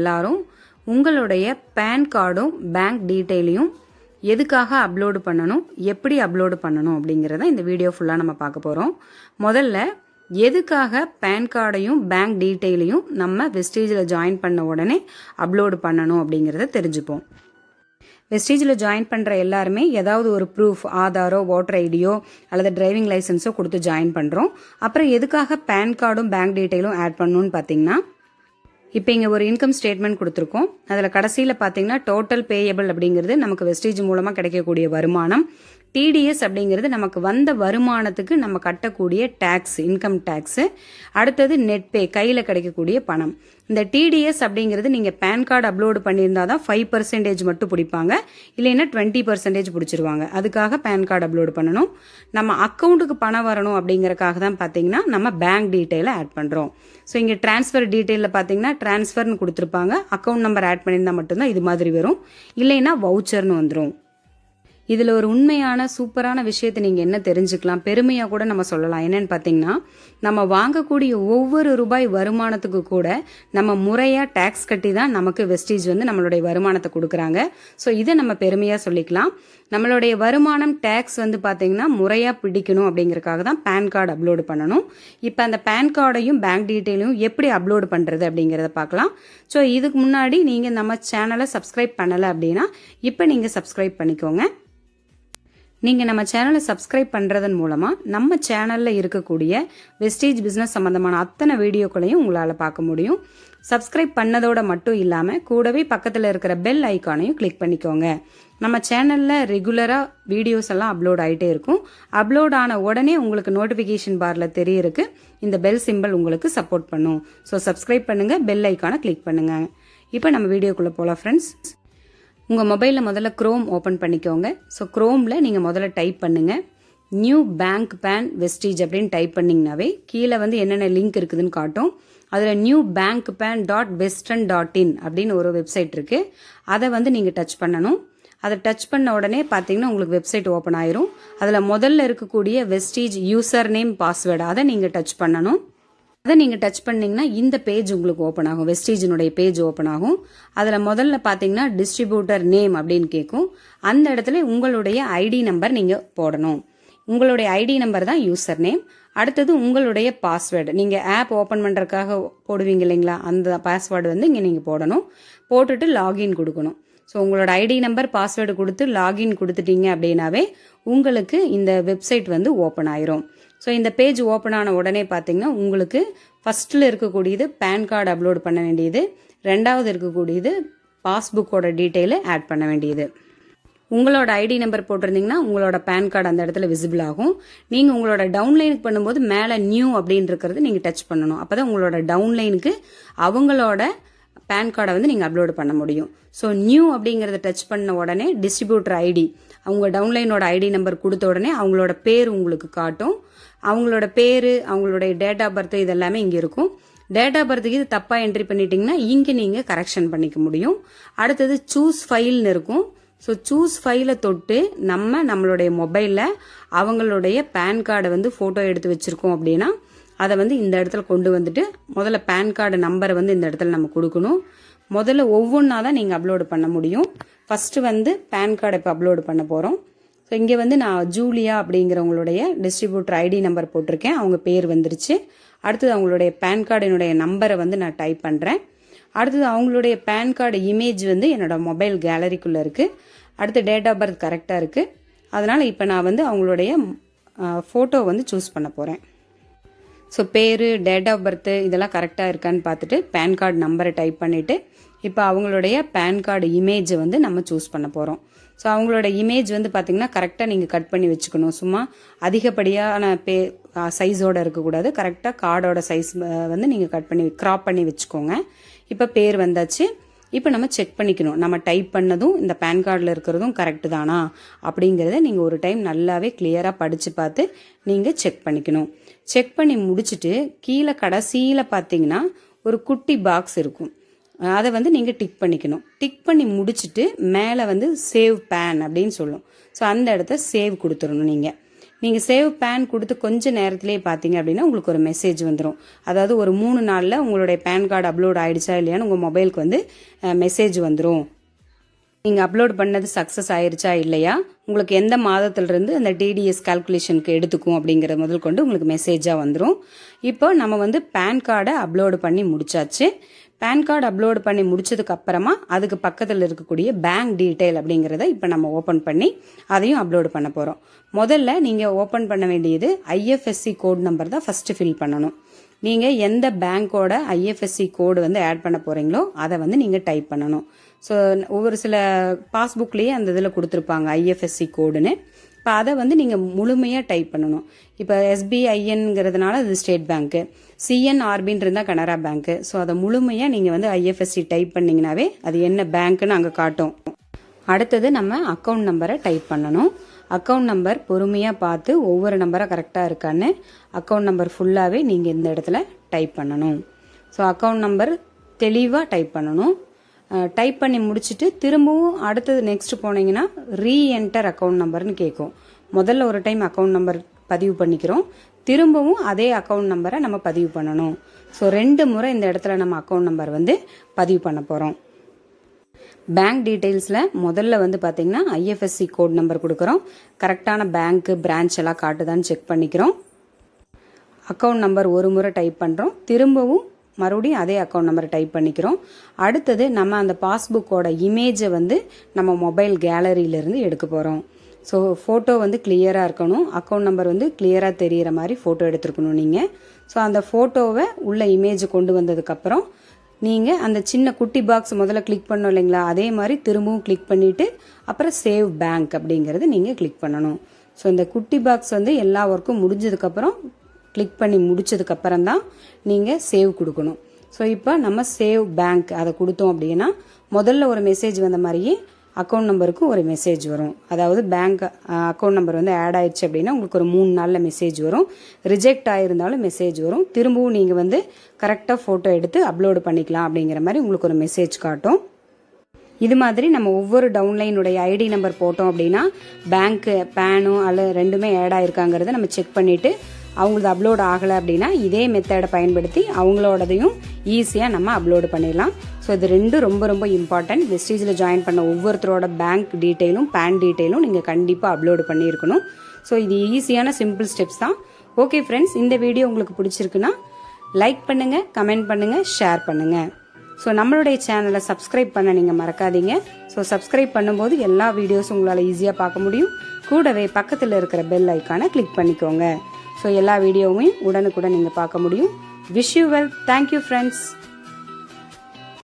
எல்லாரும் உங்களுடைய பேன் கார்டும் பேங்க் டீட்டெயிலையும் எதுக்காக அப்லோடு பண்ணணும், எப்படி அப்லோடு பண்ணணும் அப்படிங்கிறத இந்த வீடியோ ஃபுல்லாக நம்ம பார்க்க போகிறோம். முதல்ல எதுக்காக பேன் கார்டையும் பேங்க் டீட்டெயிலையும் நம்ம வெஸ்டேஜில் ஜாயின் பண்ண உடனே அப்லோடு பண்ணணும் அப்படிங்கிறத தெரிஞ்சுப்போம். வெஸ்டேஜில் ஜாயின் பண்ணுற எல்லாருமே ஏதாவது ஒரு ப்ரூஃப், ஆதாரோ ஓட்டர் ஐடியோ அல்லது டிரைவிங் லைசன்ஸோ கொடுத்து ஜாயின் பண்ணுறோம். அப்புறம் எதுக்காக பேன் கார்டும் பேங்க் டீட்டெயிலும் ஆட் பண்ணணும்னு பார்த்தீங்கன்னா, இப்போ இங்கே ஒரு இன்கம் ஸ்டேட்மெண்ட் கொடுத்துருக்கோம். அதில் கடைசியில் பார்த்தீங்கன்னா டோட்டல் பேயபிள் அப்படிங்கிறது நமக்கு வெஸ்டேஜ் மூலமாக கிடைக்கக்கூடிய வருமானம். டிடிஎஸ் அப்படிங்கிறது நமக்கு வந்த வருமானத்துக்கு நம்ம கட்டக்கூடிய டேக்ஸ், இன்கம் டேக்ஸு. அடுத்தது நெட் பே, கையில் கிடைக்கக்கூடிய பணம். இந்த டிடிஎஸ் அப்படிங்கிறது நீங்கள் பேன் கார்டு அப்லோடு பண்ணியிருந்தா தான் 5% மட்டும் பிடிப்பாங்க, இல்லைன்னா 20% பிடிச்சிருவாங்க. அதுக்காக பேன் கார்டு அப்லோடு பண்ணணும். நம்ம அக்கௌண்ட்டுக்கு பணம் வரணும் அப்படிங்கறக்காக தான் பார்த்தீங்கன்னா நம்ம பேங்க் டீட்டெயிலை ஆட் பண்ணுறோம். ஸோ இங்கே டிரான்ஸ்ஃபர் டீட்டெயிலில் பார்த்தீங்கன்னா டிரான்ஸ்ஃபர்னு கொடுத்துருப்பாங்க. அக்கௌண்ட் நம்பர் ஆட் பண்ணியிருந்தா மட்டும்தான் இது மாதிரி வரும், இல்லைன்னா வவுச்சர்னு வந்துடும். இதில் ஒரு உண்மையான சூப்பரான விஷயத்தை நீங்கள் என்ன தெரிஞ்சுக்கலாம், பெருமையாக கூட நம்ம சொல்லலாம். என்னன்னு பார்த்தீங்கன்னா, நம்ம வாங்கக்கூடிய ஒவ்வொரு ரூபாய் வருமானத்துக்கு கூட நம்ம முறையாக டேக்ஸ் கட்டி தான் நமக்கு வெஸ்டேஜ் வந்து நம்மளுடைய வருமானத்தை கொடுக்குறாங்க. ஸோ இதை நம்ம பெருமையாக சொல்லிக்கலாம். நம்மளுடைய வருமானம் டேக்ஸ் வந்து பார்த்தீங்கன்னா முறையாக பிடிக்கணும் அப்படிங்கறக்காக தான் பேன் கார்டு அப்லோடு பண்ணணும். இப்போ அந்த பேன் கார்டையும் பேங்க் டீட்டெயிலையும் எப்படி அப்லோடு பண்ணுறது அப்படிங்கிறத பார்க்கலாம். ஸோ இதுக்கு முன்னாடி நீங்கள் நம்ம சேனலை சப்ஸ்கிரைப் பண்ணலை அப்படின்னா இப்போ நீங்கள் சப்ஸ்கிரைப் பண்ணிக்கோங்க. நீங்கள் நம்ம சேனலை சப்ஸ்கிரைப் பண்ணுறதன் மூலமாக நம்ம சேனலில் இருக்கக்கூடிய வெஸ்டேஜ் பிஸ்னஸ் சம்மந்தமான அத்தனை வீடியோக்களையும் உங்களால் பார்க்க முடியும். சப்ஸ்கிரைப் பண்ணதோட மட்டும் இல்லாமல் கூடவே பக்கத்தில் இருக்கிற பெல் ஐக்கானையும் கிளிக் பண்ணிக்கோங்க. நம்ம சேனலில் ரெகுலராக வீடியோஸ் எல்லாம் அப்லோட் ஆகிட்டே இருக்கும். அப்லோட் ஆன உடனே உங்களுக்கு நோட்டிஃபிகேஷன் பாரில் தெரியறதுக்கு இந்த பெல் சிம்பிள் உங்களுக்கு சப்போர்ட் பண்ணும். ஸோ சப்ஸ்கிரைப் பண்ணுங்கள், பெல் ஐக்கானை கிளிக் பண்ணுங்கள். இப்போ நம்ம வீடியோக்குள்ளே போகலாம் ஃப்ரெண்ட்ஸ். உங்கள் மொபைலில் முதல்ல க்ரோம் ஓப்பன் பண்ணிக்கோங்க. ஸோ க்ரோமில் நீங்கள் முதல்ல டைப் பண்ணுங்கள், நியூ பேங்க் பேன் வெஸ்டேஜ் அப்படின்னு டைப் பண்ணிங்கனாவே கீழே வந்து என்னென்ன லிங்க் இருக்குதுன்னு காட்டும். அதில் நியூ பேங்க் பேன் .western.in அப்படின்னு ஒரு வெப்சைட் இருக்குது. அதை வந்து நீங்கள் டச் பண்ணணும். அதை டச் பண்ண உடனே பார்த்தீங்கன்னா உங்களுக்கு வெப்சைட் ஓப்பன் ஆயிரும். அதில் முதல்ல இருக்கக்கூடிய வெஸ்டேஜ் யூசர் நேம் பாஸ்வேர்டு அதை நீங்கள் டச் பண்ணணும். அதை நீங்கள் டச் பண்ணிங்கன்னா இந்த பேஜ் உங்களுக்கு ஓப்பன் ஆகும், வெஸ்டேஜினுடைய பேஜ் ஓப்பன் ஆகும். அதில் முதல்ல பார்த்தீங்கன்னா டிஸ்ட்ரிபியூட்டர் நேம் அப்படின்னு கேட்கும். அந்த இடத்துல உங்களுடைய ஐடி நம்பர் நீங்கள் போடணும். உங்களுடைய ஐடி நம்பர் தான் யூசர் நேம். அடுத்தது உங்களுடைய பாஸ்வேர்டு, நீங்கள் ஆப் ஓப்பன் பண்ணுறதுக்காக போடுவீங்க இல்லைங்களா, அந்த பாஸ்வேர்டு வந்து இங்கே நீங்கள் போடணும். போட்டுட்டு லாகின் கொடுக்கணும். ஸோ உங்களோட ஐடி நம்பர், பாஸ்வேர்டு கொடுத்து லாகின் கொடுத்துட்டீங்க அப்படின்னாவே உங்களுக்கு இந்த வெப்சைட் வந்து ஓப்பன் ஆயிரும். ஸோ இந்த பேஜ் ஓப்பன் ஆன உடனே பார்த்தீங்கன்னா உங்களுக்கு ஃபர்ஸ்ட்டில் இருக்கக்கூடியது பேன் கார்டு அப்லோட் பண்ண வேண்டியது, ரெண்டாவது இருக்கக்கூடியது பாஸ்புக்கோட டீட்டெயிலை ஆட் பண்ண வேண்டியது. உங்களோட ஐடி நம்பர் போட்டிருந்தீங்கன்னா உங்களோட பேன் கார்டு அந்த இடத்துல விசிபிள் ஆகும். நீங்கள் உங்களோட டவுன்லைனுக்கு பண்ணும்போது மேலே நியூ அப்படின்னு இருக்கிறது நீங்கள் டச் பண்ணணும். அப்போ தான் உங்களோட டவுன்லைனுக்கு அவங்களோட பேன் கார்டை வந்து நீங்கள் அப்லோடு பண்ண முடியும். ஸோ நியூ அப்படிங்கிறத டச் பண்ண உடனே டிஸ்ட்ரிபியூட்டர் ஐடி, அவங்க டவுன்லைனோட ஐடி நம்பர் கொடுத்த உடனே அவங்களோட பேர் உங்களுக்கு காட்டும். அவங்களோட பேர், அவங்களுடைய டேட் ஆஃப் பர்த் இதெல்லாமே இங்கே இருக்கும். டேட் ஆஃப் பர்த்துக்கு இது தப்பாக என்ட்ரி பண்ணிட்டீங்கன்னா இங்கே நீங்கள் கரெக்ஷன் பண்ணிக்க முடியும். அடுத்தது சூஸ் ஃபைல்னு இருக்கும். ஸோ சூஸ் ஃபைலை தொட்டு நம்மளுடைய மொபைலில் அவங்களுடைய பேன் கார்டை வந்து ஃபோட்டோ எடுத்து வச்சுருக்கோம் அப்படின்னா அதை வந்து இந்த இடத்துல கொண்டு வந்துட்டு முதல்ல பேன் கார்டு நம்பரை வந்து இந்த இடத்துல நம்ம கொடுக்கணும். முதல்ல ஒவ்வொன்றா தான் நீங்கள் அப்லோடு பண்ண முடியும். ஃபஸ்ட்டு வந்து பேன் கார்டை இப்போ அப்லோடு பண்ண போகிறோம். ஸோ இங்கே வந்து நான் ஜூலியா அப்படிங்கிறவங்களுடைய டிஸ்ட்ரிபியூட்டர் ஐடி நம்பர் போட்டிருக்கேன், அவங்க பேர் வந்துருச்சு. அடுத்தது அவங்களுடைய பேன் கார்டினுடைய நம்பரை வந்து நான் டைப் பண்ணுறேன். அடுத்தது அவங்களுடைய பேன் கார்டு இமேஜ் வந்து என்னோட மொபைல் கேலரிக்குள்ளே இருக்குது. அடுத்து டேட் ஆஃப் பர்த் கரெக்டாக இருக்குது. அதனால் இப்போ நான் வந்து அவங்களுடைய ஃபோட்டோ வந்து சூஸ் பண்ண போகிறேன். ஸோ பேர், டேட் ஆஃப் பர்த்து இதெல்லாம் கரெக்டாக இருக்கான்னு பார்த்துட்டு பேன் கார்டு நம்பரை டைப் பண்ணிவிட்டு இப்போ அவங்களுடைய பேன் கார்டு இமேஜை வந்து நம்ம சூஸ் பண்ண போகிறோம். ஸோ அவங்களோட இமேஜ் வந்து பார்த்திங்கன்னா கரெக்டாக நீங்கள் கட் பண்ணி வச்சுக்கணும். சும்மா அதிகப்படியான சைஸோடு இருக்கக்கூடாது. கரெக்டாக கார்டோட சைஸ் வந்து நீங்கள் கட் பண்ணி க்ராப் பண்ணி வச்சுக்கோங்க. இப்போ பேர் வந்தாச்சு. இப்போ நம்ம செக் பண்ணிக்கணும், நம்ம டைப் பண்ணதும் இந்த பேன் கார்டில் இருக்கிறதும் கரெக்டு தானா அப்படிங்கிறத நீங்கள் ஒரு டைம் நல்லாவே கிளியராக படித்து பார்த்து நீங்கள் செக் பண்ணிக்கணும். செக் பண்ணி முடிச்சுட்டு கீழே கடைசியில் பார்த்தீங்கன்னா ஒரு குட்டி பாக்ஸ் இருக்கும், அதை வந்து நீங்கள் டிக் பண்ணிக்கணும். டிக் பண்ணி முடிச்சுட்டு மேலே வந்து சேவ் பேன் அப்படின்னு சொல்லும். ஸோ அந்த இடத்த சேவ் கொடுத்துடணும். நீங்கள் நீங்கள் சேவ் பேன் கொடுத்து கொஞ்சம் நேரத்திலேயே பார்த்தீங்க அப்படின்னா உங்களுக்கு ஒரு மெசேஜ் வந்துடும். அதாவது ஒரு 3 நாளில் உங்களுடைய பேன் கார்டு அப்லோட் ஆயிடுச்சா இல்லையான்னு உங்கள் மொபைலுக்கு வந்து மெசேஜ் வந்துடும். நீங்கள் அப்லோட் பண்ணது சக்ஸஸ் ஆயிருச்சா இல்லையா, உங்களுக்கு எந்த மாதத்திலிருந்து அந்த டிடிஎஸ் கால்குலேஷனுக்கு எடுத்துக்கும் அப்படிங்கிற முதல் கொண்டு உங்களுக்கு மெசேஜாக வந்துடும். இப்போ நம்ம வந்து பேன் கார்டை அப்லோடு பண்ணி முடிச்சாச்சு. பேன் கார்டு அப்லோடு பண்ணி முடிச்சதுக்கு அப்புறமா அதுக்கு பக்கத்தில் இருக்கக்கூடிய பேங்க் டீட்டெயில் அப்படிங்கிறத இப்போ நம்ம ஓப்பன் பண்ணி அதையும் அப்லோடு பண்ண போகிறோம். முதல்ல நீங்கள் ஓப்பன் பண்ண வேண்டியது ஐஎஃப்எஸ்சி கோட் நம்பர் தான் ஃபஸ்ட்டு ஃபில் பண்ணணும். நீங்கள் எந்த பேங்க்கோட ஐஎஃப்எஸ்சி கோடு வந்து ஆட் பண்ண போகிறீங்களோ அதை வந்து நீங்கள் டைப் பண்ணணும். ஸோ ஒவ்வொரு சில பாஸ்புக்லேயே அந்த இதில் கொடுத்துருப்பாங்க ஐஎஃப்எஸ்சி கோடுன்னு. இப்போ அதை வந்து நீங்கள் முழுமையாக டைப் பண்ணணும். இப்போ எஸ்பிஐஎன்ங்கிறதுனால அது ஸ்டேட் பேங்க்கு, சிஎன்ஆர்பின்னு இருந்தால் கனரா பேங்க்கு. ஸோ அதை முழுமையாக நீங்கள் வந்து ஐஎஃப்எஸ்சி டைப் பண்ணிங்கனாவே அது என்ன பேங்க்குன்னு அங்கே காட்டும். அடுத்தது நம்ம அக்கௌண்ட் நம்பரை டைப் பண்ணணும். அக்கௌண்ட் நம்பர் பொறுமையாக பார்த்து ஒவ்வொரு நம்பராக கரெக்டாக இருக்கான்னு அக்கௌண்ட் நம்பர் ஃபுல்லாகவே நீங்கள் இந்த இடத்துல டைப் பண்ணணும். ஸோ அக்கௌண்ட் நம்பர் தெளிவாக டைப் பண்ணணும். டைப் பண்ணி முடிச்சுட்டு திரும்பவும் அடுத்தது நெக்ஸ்ட் போனீங்கன்னா ரீஎன்டர் அக்கௌண்ட் நம்பர்னு கேட்கும். முதல்ல ஒரு டைம் அக்கௌண்ட் நம்பர் பதிவு பண்ணிக்கிறோம், திரும்பவும் அதே அக்கௌண்ட் நம்பரை நம்ம பதிவு பண்ணணும். ஸோ 2 முறை இந்த இடத்துல நம்ம அக்கௌண்ட் நம்பர் வந்து பதிவு பண்ண போகிறோம். பேங்க் டீட்டெயில்ஸில் முதல்ல வந்து பார்த்தீங்கன்னா ஐஎஃப்எஸ்சி கோட் நம்பர் கொடுக்குறோம். கரெக்டான பேங்க்கு பிரான்ச் எல்லாம் காட்டுதான்னு செக் பண்ணிக்கிறோம். அக்கௌண்ட் நம்பர் ஒரு முறை டைப் பண்ணுறோம், திரும்பவும் மறுபடியும் அதே அக்கௌண்ட் நம்பரை டைப் பண்ணிக்கிறோம். அடுத்தது நம்ம அந்த பாஸ்புக்கோட இமேஜை வந்து நம்ம மொபைல் கேலரியிலேருந்து எடுக்க போகிறோம். ஸோ ஃபோட்டோ வந்து கிளியராக இருக்கணும், அக்கௌண்ட் நம்பர் வந்து கிளியராக தெரிகிற மாதிரி ஃபோட்டோ எடுத்துருக்கணும் நீங்கள். ஸோ அந்த ஃபோட்டோவை உள்ள இமேஜ் கொண்டு வந்ததுக்கப்புறம் நீங்கள் அந்த சின்ன குட்டி பாக்ஸ் முதல்ல கிளிக் பண்ணோம் இல்லைங்களா, அதே மாதிரி திரும்பவும் கிளிக் பண்ணிவிட்டு அப்புறம் சேவ் பேங்க் அப்படிங்கிறது நீங்கள் கிளிக் பண்ணணும். ஸோ இந்த குட்டி பாக்ஸ் வந்து எல்லா ஒர்க்கும் முடிஞ்சதுக்கப்புறம் கிளிக் பண்ணி முடிச்சதுக்கப்புறம் தான் நீங்கள் சேவ் கொடுக்கணும். ஸோ இப்போ நம்ம சேவ் பேங்க் அதை கொடுத்தோம் அப்படின்னா முதல்ல ஒரு மெசேஜ் வந்த மாதிரியே அக்கௌண்ட் நம்பருக்கு ஒரு மெசேஜ் வரும். அதாவது பேங்க் அக்கௌண்ட் நம்பர் வந்து ஆட் ஆயிடுச்சு அப்படின்னா உங்களுக்கு ஒரு 3 நாளில் மெசேஜ் வரும். ரிஜெக்ட் ஆகிருந்தாலும் மெசேஜ் வரும். திரும்பவும் நீங்கள் வந்து கரெக்டாக ஃபோட்டோ எடுத்து அப்லோடு பண்ணிக்கலாம் அப்படிங்கிற மாதிரி உங்களுக்கு ஒரு மெசேஜ் காட்டும். இது மாதிரி நம்ம ஒவ்வொரு டவுன்லைனுடைய ஐடி நம்பர் போட்டோம் அப்படின்னா பேங்க்கு பேனும் அல்ல ரெண்டுமே ஆட் ஆயிருக்காங்கிறத நம்ம செக் பண்ணிவிட்டு அவங்களது அப்லோட் ஆகலை அப்படின்னா இதே மெத்தடை பயன்படுத்தி அவங்களோடதையும் ஈஸியாக நம்ம அப்லோடு பண்ணிடலாம். ஸோ இது 2 ரொம்ப ரொம்ப இம்பார்ட்டன்ட். வெஸ்டீஜில் ஜாயின் பண்ண ஒவ்வொருத்தரோட பேங்க் டீட்டெயிலும் பேன் டீட்டெயிலும் நீங்கள் கண்டிப்பாக அப்லோடு பண்ணியிருக்கணும். ஸோ இது ஈஸியான சிம்பிள் ஸ்டெப்ஸ் தான். ஓகே ஃப்ரெண்ட்ஸ், இந்த வீடியோ உங்களுக்கு பிடிச்சிருக்குன்னா லைக் பண்ணுங்கள், கமெண்ட் பண்ணுங்கள், ஷேர் பண்ணுங்கள். ஸோ நம்மளுடைய சேனலை சப்ஸ்கிரைப் பண்ண நீங்கள் மறக்காதீங்க. ஸோ சப்ஸ்கிரைப் பண்ணும்போது எல்லா வீடியோஸும் உங்களால் ஈஸியாக பார்க்க முடியும். கூடவே பக்கத்தில் இருக்கிற பெல் ஐக்கானை கிளிக் பண்ணிக்கோங்க. ஸோ எல்லா வீடியோவையும் உடனுக்குடன் நீங்கள் பார்க்க முடியும். Wish you well. Thank you friends.